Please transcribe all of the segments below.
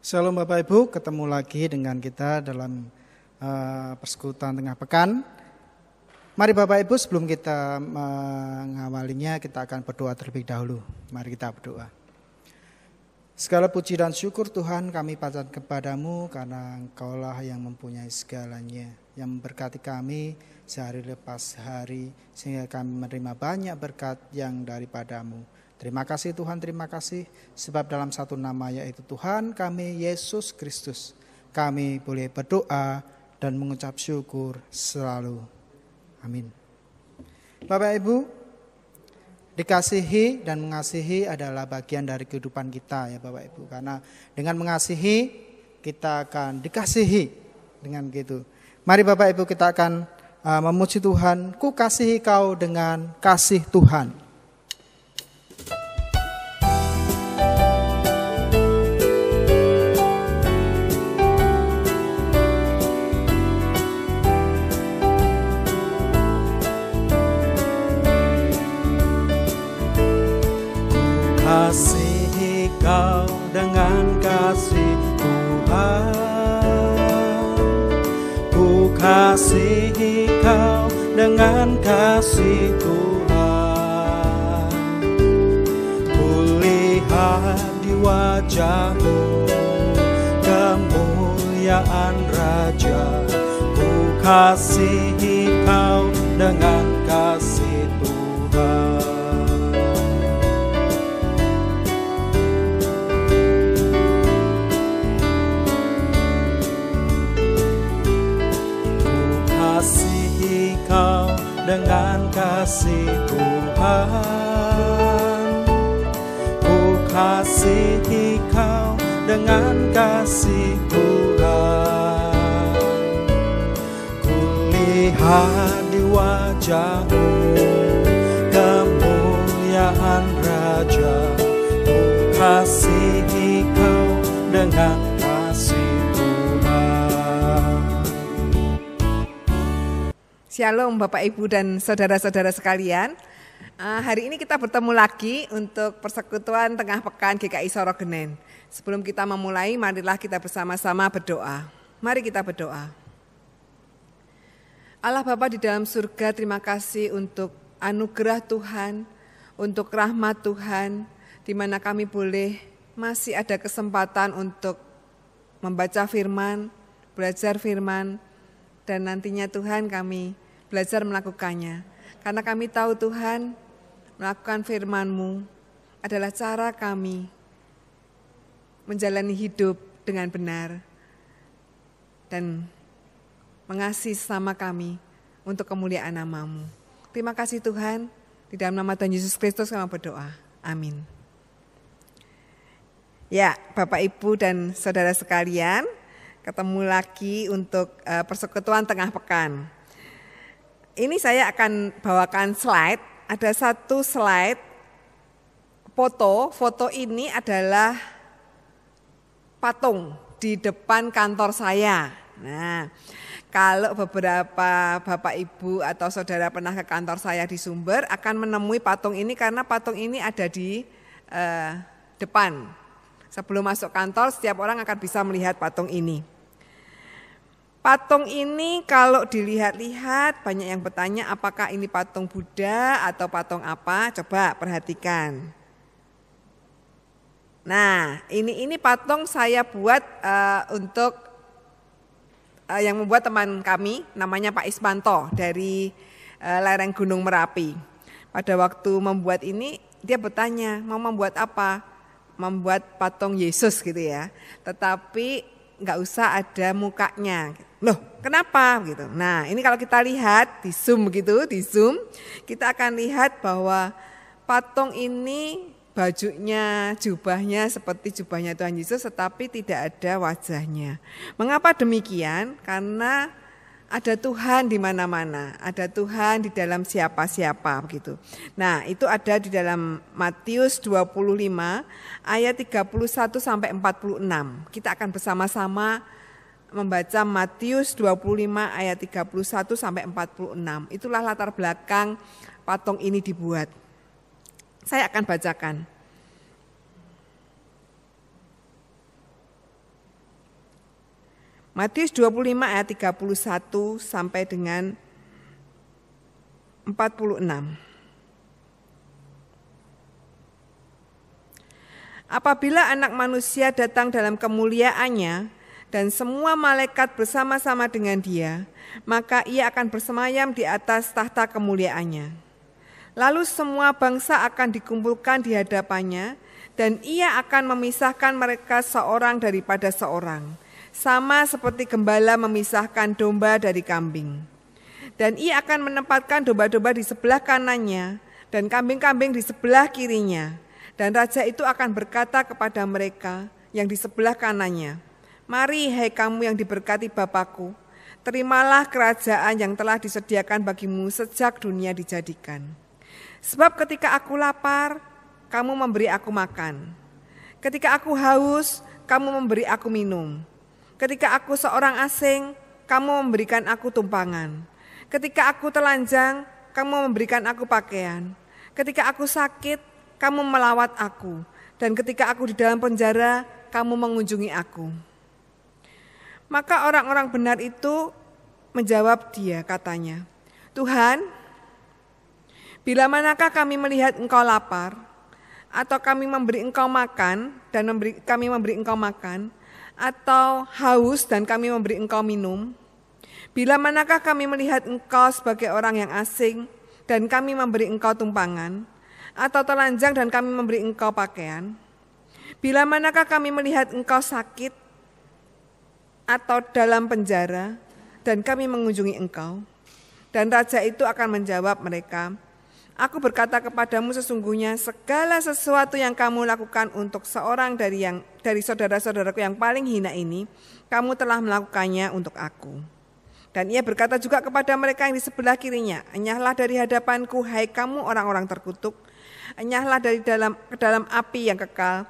Shalom Bapak Ibu, ketemu lagi dengan kita dalam persekutuan tengah pekan. Mari Bapak Ibu, sebelum kita mengawalinya, kita akan berdoa terlebih dahulu. Mari kita berdoa. Segala puji dan syukur Tuhan kami panjatkan kepadamu, karena Engkaulah yang mempunyai segalanya, yang memberkati kami sehari lepas hari, sehingga kami menerima banyak berkat yang daripadamu. Terima kasih Tuhan, terima kasih, sebab dalam satu nama, yaitu Tuhan kami Yesus Kristus, kami boleh berdoa dan mengucap syukur selalu. Amin. Bapak Ibu, dikasihi dan mengasihi adalah bagian dari kehidupan kita ya Bapak Ibu. Karena dengan mengasihi, kita akan dikasihi dengan gitu. Mari Bapak Ibu, kita akan memuji Tuhan. Ku kasihi kau dengan kasih Tuhan. Kasihi kau dengan kasih Tuhan, ku kasihi kau dengan kasih Tuhan. Ku lihat di wajahmu kemuliaan Raja, ku kasihi kau dengan kasih Tuhan. Kau dengan kasih Tuhan, ku kasihi kau dengan kasih Tuhan. Ku lihat di wajahmu kemuliaan Raja, ku kasihi kau dengan kasih Tuhan. Shalom Bapak Ibu dan saudara-saudara sekalian. Hari ini kita bertemu lagi untuk persekutuan tengah pekan GKI Sorogenen. Sebelum kita memulai, marilah kita bersama-sama berdoa. Mari kita berdoa. Allah Bapa di dalam surga, terima kasih untuk anugerah Tuhan, untuk rahmat Tuhan, di mana kami boleh masih ada kesempatan untuk membaca firman, belajar firman, dan nantinya Tuhan kami belajar melakukannya. Karena kami tahu Tuhan, melakukan firman-Mu adalah cara kami menjalani hidup dengan benar dan mengasihi sesama kami untuk kemuliaan nama-Mu. Terima kasih Tuhan, di dalam nama Tuhan Yesus Kristus kami berdoa. Amin. Ya, Bapak Ibu dan saudara sekalian, ketemu lagi untuk persekutuan tengah pekan. Ini saya akan bawakan slide. Ada satu slide foto. Foto ini adalah patung di depan kantor saya. Nah, kalau beberapa Bapak Ibu atau saudara pernah ke kantor saya di Sumber akan menemui patung ini, karena patung ini ada di depan. Sebelum masuk kantor, setiap orang akan bisa melihat patung ini. Patung ini kalau dilihat-lihat, banyak yang bertanya apakah ini patung Buddha atau patung apa? Coba perhatikan. Nah, ini patung saya buat untuk yang membuat teman kami, namanya Pak Ismanto dari lereng Gunung Merapi. Pada waktu membuat ini, dia bertanya, mau membuat apa? Membuat patung Yesus gitu ya. Tetapi nggak usah ada mukanya. Loh, kenapa gitu? Nah, ini kalau kita lihat di zoom gitu, kita akan lihat bahwa patung ini bajunya, jubahnya seperti jubahnya Tuhan Yesus, tetapi tidak ada wajahnya. Mengapa demikian? Karena ada Tuhan di mana-mana, ada Tuhan di dalam siapa-siapa begitu. Nah, itu ada di dalam Matius 25 ayat 31 sampai 46. Kita akan bersama-sama membaca Matius 25 ayat 31 sampai 46. Itulah latar belakang patung ini dibuat. Saya akan bacakan. Matius 25 ayat 31 sampai dengan 46. Apabila Anak Manusia datang dalam kemuliaannya dan semua malaikat bersama-sama dengan Dia, maka Ia akan bersemayam di atas tahta kemuliaannya. Lalu semua bangsa akan dikumpulkan di hadapannya, dan Ia akan memisahkan mereka seorang daripada seorang, sama seperti gembala memisahkan domba dari kambing. Dan Ia akan menempatkan domba-domba di sebelah kanannya dan kambing-kambing di sebelah kirinya. Dan raja itu akan berkata kepada mereka yang di sebelah kanannya, "Mari hai kamu yang diberkati Bapa-Ku, terimalah kerajaan yang telah disediakan bagimu sejak dunia dijadikan. Sebab ketika aku lapar, kamu memberi aku makan. Ketika aku haus, kamu memberi aku minum. Ketika aku seorang asing, kamu memberikan aku tumpangan. Ketika aku telanjang, kamu memberikan aku pakaian. Ketika aku sakit, kamu melawat aku. Dan ketika aku di dalam penjara, kamu mengunjungi aku." Maka orang-orang benar itu menjawab Dia, katanya, "Tuhan, bila manakah kami melihat Engkau lapar, atau kami memberi Engkau makan dan kami memberi Engkau makan, atau haus dan kami memberi Engkau minum? Bila manakah kami melihat Engkau sebagai orang yang asing dan kami memberi Engkau tumpangan, atau telanjang dan kami memberi Engkau pakaian? Bila manakah kami melihat Engkau sakit atau dalam penjara dan kami mengunjungi Engkau?" Dan raja itu akan menjawab mereka, "Aku berkata kepadamu, sesungguhnya segala sesuatu yang kamu lakukan untuk seorang dari saudara-saudaraku yang paling hina ini, kamu telah melakukannya untuk aku." Dan Ia berkata juga kepada mereka yang di sebelah kirinya, "Enyahlah dari hadapanku, hai kamu orang-orang terkutuk, enyahlah dari ke dalam api yang kekal,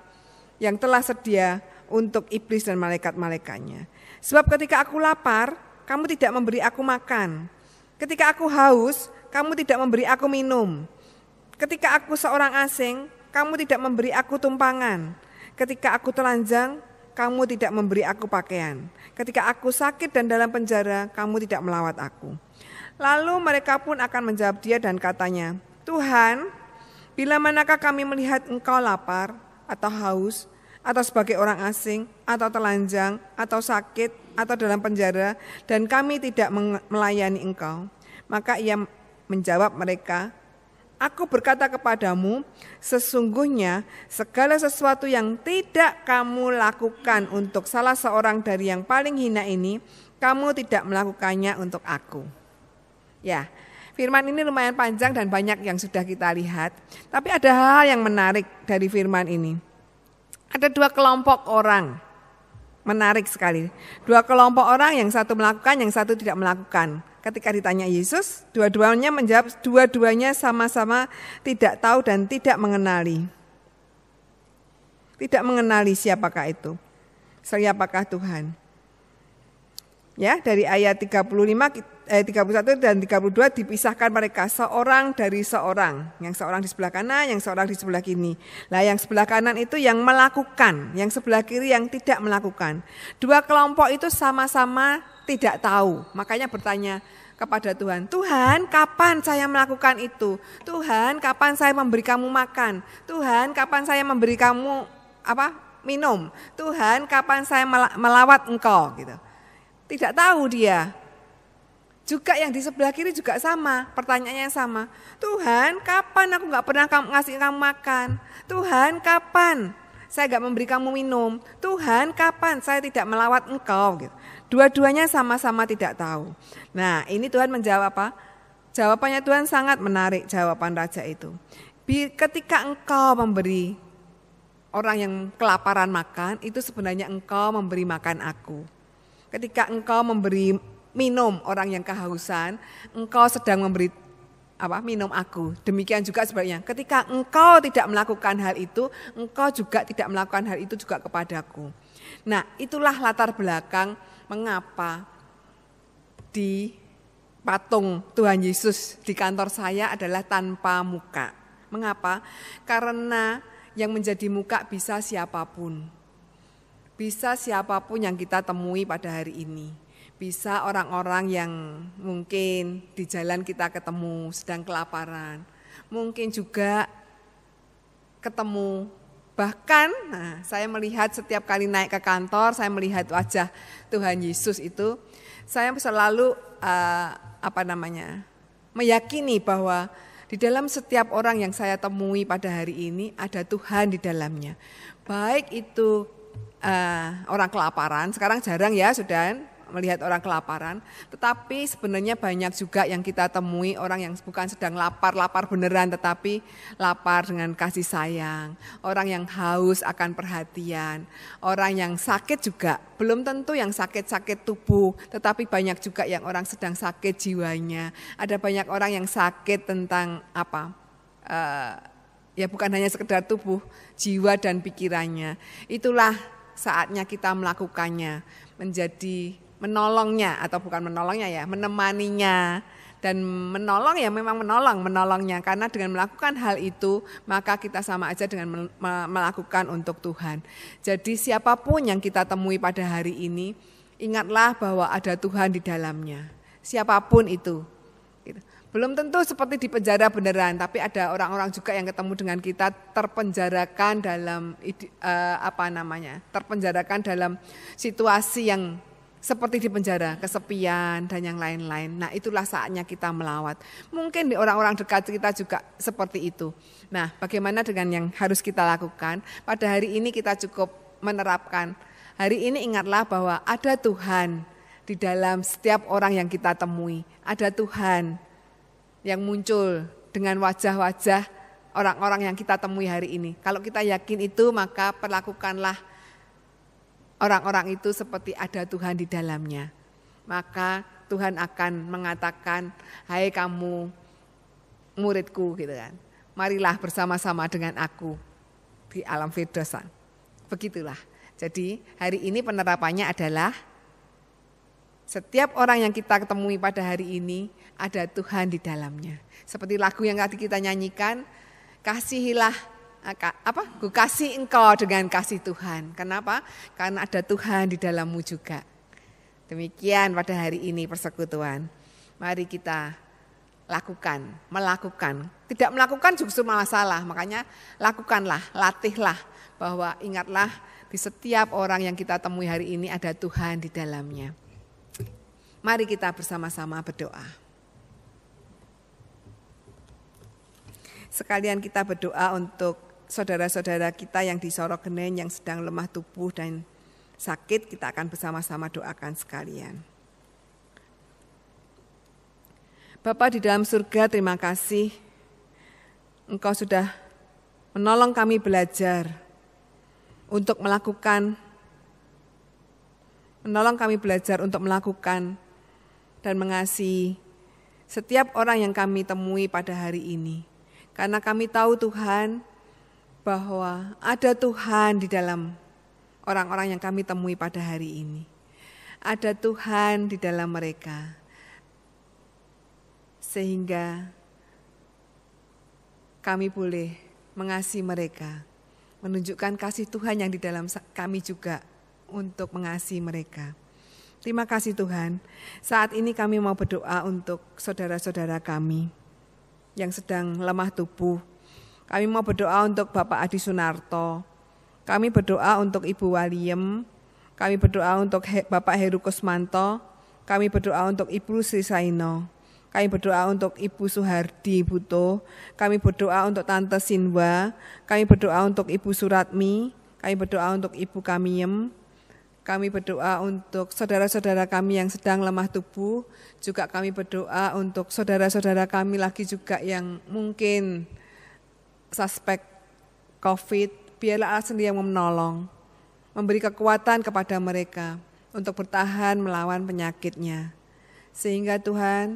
yang telah sedia untuk iblis dan malaikat-malaikatnya. Sebab ketika aku lapar, kamu tidak memberi aku makan. Ketika aku haus, kamu tidak memberi aku minum. Ketika aku seorang asing, kamu tidak memberi aku tumpangan. Ketika aku telanjang, kamu tidak memberi aku pakaian. Ketika aku sakit dan dalam penjara, kamu tidak melawat aku." Lalu mereka pun akan menjawab Dia dan katanya, "Tuhan, bila manakah kami melihat Engkau lapar atau haus, atau sebagai orang asing, atau telanjang, atau sakit, atau dalam penjara, dan kami tidak melayani Engkau?" Maka Ia menjawab mereka, "Aku berkata kepadamu, sesungguhnya segala sesuatu yang tidak kamu lakukan untuk salah seorang dari yang paling hina ini, kamu tidak melakukannya untuk aku." Ya, firman ini lumayan panjang dan banyak yang sudah kita lihat. Tapi ada hal yang menarik dari firman ini. Ada dua kelompok orang, menarik sekali. Dua kelompok orang, yang satu melakukan, yang satu tidak melakukan. Ketika ditanya Yesus, dua-duanya menjawab, dua-duanya sama-sama tidak tahu dan tidak mengenali. Tidak mengenali siapakah itu, siapakah Tuhan. Ya, dari ayat 31 dan 32 dipisahkan mereka seorang dari seorang. Yang seorang di sebelah kanan, yang seorang di sebelah kiri. Lah yang sebelah kanan itu yang melakukan, yang sebelah kiri yang tidak melakukan. Dua kelompok itu sama-sama tidak tahu. Makanya bertanya kepada Tuhan, "Tuhan, kapan saya melakukan itu? Tuhan, kapan saya memberi kamu makan? Tuhan, kapan saya memberi kamu minum? Tuhan, kapan saya melawat Engkau?" Gitu. Tidak tahu dia. Juga yang di sebelah kiri juga sama, pertanyaannya sama. "Tuhan, kapan aku gak pernah ngasih kamu makan? Tuhan, kapan saya gak memberi kamu minum? Tuhan, kapan saya tidak melawat Engkau?" Gitu. Dua-duanya sama-sama tidak tahu. Nah, ini Tuhan menjawab apa? Jawabannya Tuhan sangat menarik, jawaban raja itu. Ketika engkau memberi orang yang kelaparan makan, itu sebenarnya engkau memberi makan aku. Ketika engkau memberi minum orang yang kehausan, engkau sedang memberi minum aku. Demikian juga sebaliknya. Ketika engkau tidak melakukan hal itu, engkau juga tidak melakukan hal itu juga kepadaku. Nah, itulah latar belakang mengapa di patung Tuhan Yesus di kantor saya adalah tanpa muka. Mengapa? Karena yang menjadi muka bisa siapapun. bisa siapapun yang kita temui pada hari ini. Bisa orang-orang yang mungkin di jalan kita ketemu sedang kelaparan. Mungkin juga ketemu, bahkan saya melihat setiap kali naik ke kantor, saya melihat wajah Tuhan Yesus itu, saya selalu meyakini bahwa di dalam setiap orang yang saya temui pada hari ini ada Tuhan di dalamnya. Baik itu orang kelaparan, sekarang jarang ya sudah melihat orang kelaparan, tetapi sebenarnya banyak juga yang kita temui orang yang bukan sedang lapar beneran, tetapi lapar dengan kasih sayang, orang yang haus akan perhatian, orang yang sakit juga, belum tentu yang sakit-sakit tubuh, tetapi banyak juga yang orang sedang sakit jiwanya, ada banyak orang yang sakit tentang ya bukan hanya sekedar tubuh, jiwa dan pikirannya. Itulah saatnya kita melakukannya, menjadi menolongnya atau bukan menolongnya ya, menemaninya. Dan menolong ya memang menolongnya, karena dengan melakukan hal itu maka kita sama aja dengan melakukan untuk Tuhan. Jadi siapapun yang kita temui pada hari ini, ingatlah bahwa ada Tuhan di dalamnya. Siapapun itu. Belum tentu seperti di penjara beneran, tapi ada orang-orang juga yang ketemu dengan kita terpenjarakan dalam situasi yang seperti di penjara, kesepian dan yang lain-lain. Nah, itulah saatnya kita melawat. Mungkin di orang-orang dekat kita juga seperti itu. Nah, bagaimana dengan yang harus kita lakukan? Pada hari ini kita cukup menerapkan. Hari ini ingatlah bahwa ada Tuhan di dalam setiap orang yang kita temui. Ada Tuhan yang muncul dengan wajah-wajah orang-orang yang kita temui hari ini. Kalau kita yakin itu, maka perlakukanlah orang-orang itu seperti ada Tuhan di dalamnya. Maka Tuhan akan mengatakan, hai kamu muridku gitu kan. Marilah bersama-sama dengan aku di alam Firdaus. Begitulah. Jadi hari ini penerapannya adalah setiap orang yang kita ketemui pada hari ini ada Tuhan di dalamnya. Seperti lagu yang tadi kita nyanyikan, kasihilah ku kasih engkau dengan kasih Tuhan. Kenapa? Karena ada Tuhan di dalammu juga. Demikian pada hari ini persekutuan. Mari kita melakukan. Tidak melakukan justru malah salah. Makanya lakukanlah, latihlah bahwa ingatlah di setiap orang yang kita temui hari ini ada Tuhan di dalamnya. Mari kita bersama-sama berdoa. Sekalian kita berdoa untuk saudara-saudara kita yang di Sorogenen yang sedang lemah tubuh dan sakit, kita akan bersama-sama doakan sekalian. Bapa di dalam surga, terima kasih Engkau sudah menolong kami belajar untuk melakukan dan mengasihi setiap orang yang kami temui pada hari ini. Karena kami tahu Tuhan, bahwa ada Tuhan di dalam orang-orang yang kami temui pada hari ini. Ada Tuhan di dalam mereka. Sehingga kami boleh mengasihi mereka. Menunjukkan kasih Tuhan yang di dalam kami juga untuk mengasihi mereka. Terima kasih Tuhan. Saat ini kami mau berdoa untuk saudara-saudara kami yang sedang lemah tubuh. Kami mau berdoa untuk Bapak Adi Sunarto, kami berdoa untuk Ibu Waliem, kami berdoa untuk Bapak Heru Kusmanto, kami berdoa untuk Ibu Sri Saino, kami berdoa untuk Ibu Suhardi Buto, kami berdoa untuk Tante Sinwa, kami berdoa untuk Ibu Suratmi, kami berdoa untuk Ibu Kamiem, kami berdoa untuk saudara-saudara kami yang sedang lemah tubuh, juga kami berdoa untuk saudara-saudara kami lagi juga yang mungkin suspek COVID, biarlah Allah sendiri yang menolong, memberi kekuatan kepada mereka untuk bertahan melawan penyakitnya. Sehingga Tuhan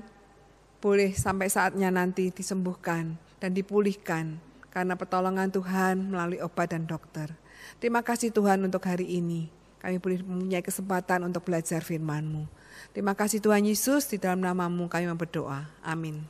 boleh sampai saatnya nanti disembuhkan dan dipulihkan karena pertolongan Tuhan melalui obat dan dokter. Terima kasih Tuhan untuk hari ini. Kami boleh mempunyai kesempatan untuk belajar firman-Mu. Terima kasih Tuhan Yesus, di dalam nama-Mu kami berdoa. Amin.